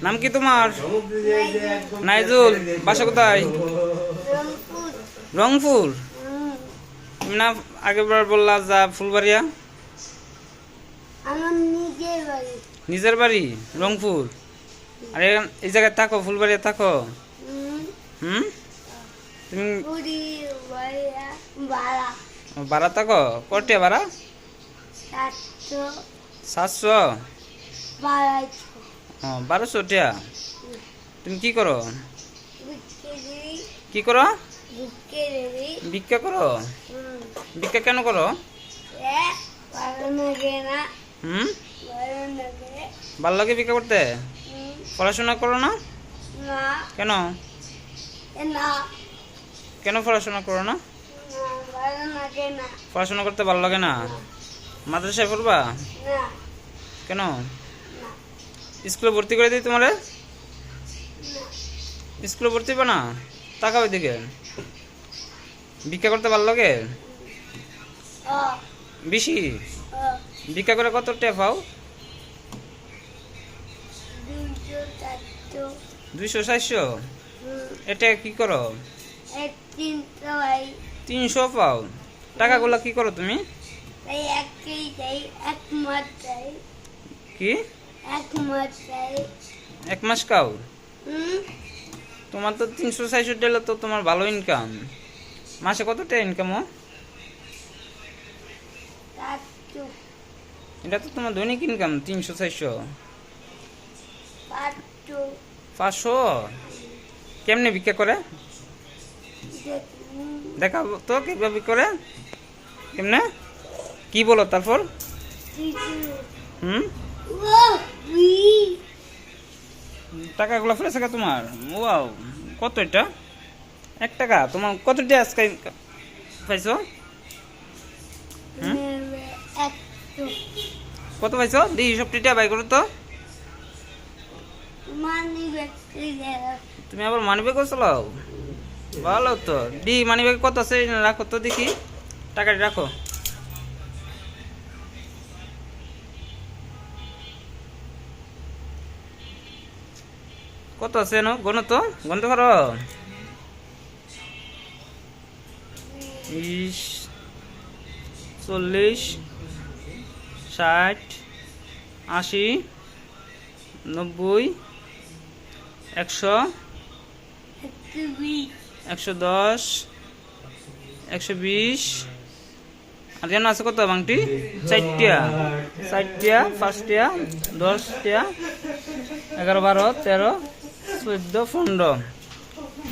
নাম কি তোমার? নাইজুল। বাসা কোথায়? রংপুর। তুমি না আগেরবার বললা যা ফুলবাড়িয়া? আমার নিজের বাড়ি। নিজের বাড়ি রংপুর। আরে এই জায়গায় থাকো, ফুলবাড়িয়া থাকো? হুম। তুমি ভাড়া থাকো? কটিয়া ভাড়া? 700। 1200 টিয়া। তুমি কি করো? কি করো? ভিক্ষা করো? ভিক্ষা কেন করো? হুম। ভালো লাগে ভিক্ষা করতে? পড়াশোনা করো না কেন? কেন পড়াশোনা করো না? পড়াশোনা করতে ভালো লাগে না? মাদ্রাসায় পড়বা? কেন? স্কুলে ভর্তি করে দিই তোমারে? স্কুলে ভর্তি হবে না? তাকাও এদিকে। ভিক্ষা করতে ভালো লাগে বেশি? ভিক্ষা করে কত টাকা পাও? 200-400। এটা কি করো? 300 পাও? টাকাগুলা কি করো তুমি? কি 1 মাস খাও? তোমার তো 300-400 টাকা তো তোমার ভালো ইনকাম। মাসে কত টাকা ইনকাম? এটা তো তোমার দৈনিক ইনকাম 300-400। 500? কেমনে ভিক্ষা করে দেখাবো তো কিভাবে করে? কেমনে কি বলো তারপর? হুম। টাকাগুলো ফেলেছে তোমার? ওয়াও, কত এটা? 1 টাকা? তোমার কত টাকা আজকে পাইছো? কত পাইছো? দিই সব টাকা বাই করো তো। তুমি আবার মানি ব্যাগ চালাও? ভালো তো। দি মানি ব্যাগ কত আছে রাখো তো দেখি, টাকাটা রাখো। কত আছে না গণ তো, গণতে পারো? 20, 40, 60, 80, 90, 100, 110, 120। আর যেন আছে কত বাংটি? 4টা, 4টা, 5টা, 10টা, 11, 12, 13, 14, 15।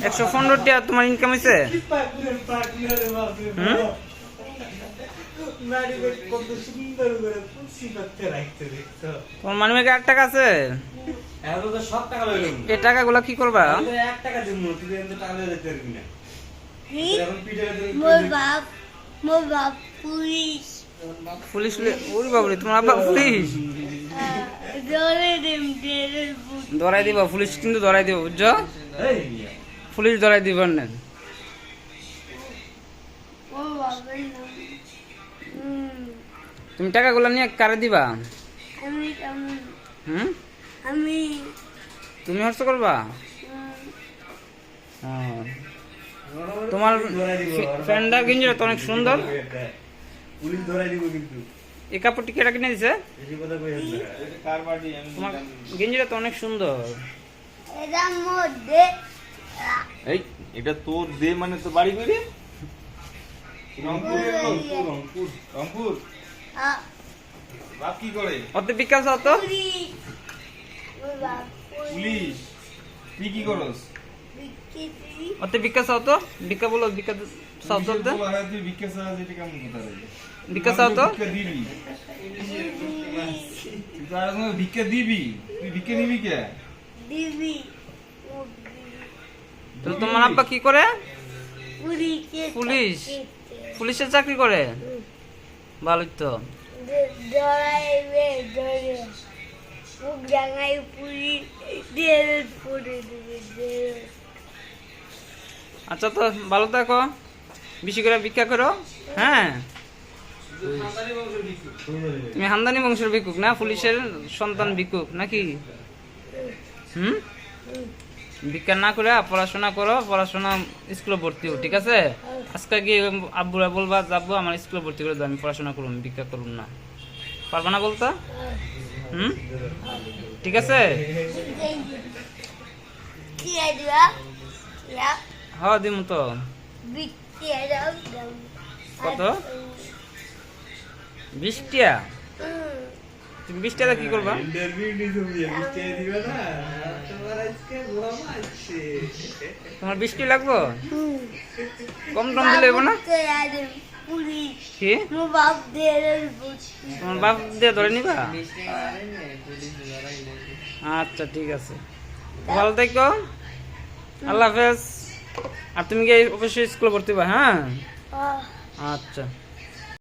115 টাকা তোমার ইনকাম হয়েছে? তোমার মানি ব্যাগে 8 টাকা আছে? এই টাকাগুলা কি করবা? পুলিশ? ওরে বাবরে, তোমার আব্বা পুলিশ? ধরাই দিবা পুলিশ, কিন্তু ধরাই দিব বুঝছো? পুলিশ ধরাই দিব না। তুমি টাকাগুলো নিয়ে কারে দিবা? হুম। তুমি খরচ করবা? তোমার ফ্রেন্ডটা গেঞ্জিটা তো অনেক সুন্দর। এই কাপড়টি কেটা কিনে দিছে? তোমার গেঞ্জিটা তো অনেক সুন্দর। এটা তোর দে মানে তো বাড়ি করে রংপুর রংপুর রংপুর রংপুর বাপ কি করে? অত বিকাশ অত পুলিশ। তুই কি করস? অত বিকাশ অত বিকা বলো, বিকা সব চলতে তুই বিকাশ আছে এটা কেমন কথা রে? বিকাশ অত দিবি তুই তো আর ভিক্ষা দিবি? তুই ভিক্ষা নিবি কে? দিবি। তো তোমার আব্বা কি করে? পুলিশ? পুলিশের চাকরি করে? ভালোই তো। আচ্ছা তো ভালো থাকো, বেশি করে ভিক্ষা করো। হ্যাঁ, তুমি হামদানি বংশের ভিক্ষুক না? পুলিশের সন্তান ভিক্ষুক নাকি? হুম, ভিক্ষা না করে পড়াশোনা করো, পড়াশোনা স্কুলে ভর্তি হো, ঠিক আছে? আজকে কি আব্বুরা বলবা যাবো আমার স্কুলে ভর্তি করে দাও, আমি পড়াশোনা করুন, ভিক্ষা করুন না, পারবা না বলতা? হুম, ঠিক আছে? কি আইডিয়া ইয়া হ্যাঁ দিমু তো। বিক্রি আইডিয়া কত? 20 টাকা? তুমি 20 টাকা কি করবা? তোমার 20 টাকা লাগবো? কম টম দিলে হইব না? পুলিশ কি মো বাপ দিয়ে তোমার বাপ দিয়ে ধরে নিবা? আচ্ছা ঠিক আছে, ভালো থেকো, আল্লাহ হাফেজ। আর তুমি কি অবশ্যই স্কুলে ভর্তি হবা? হ্যাঁ, আচ্ছা।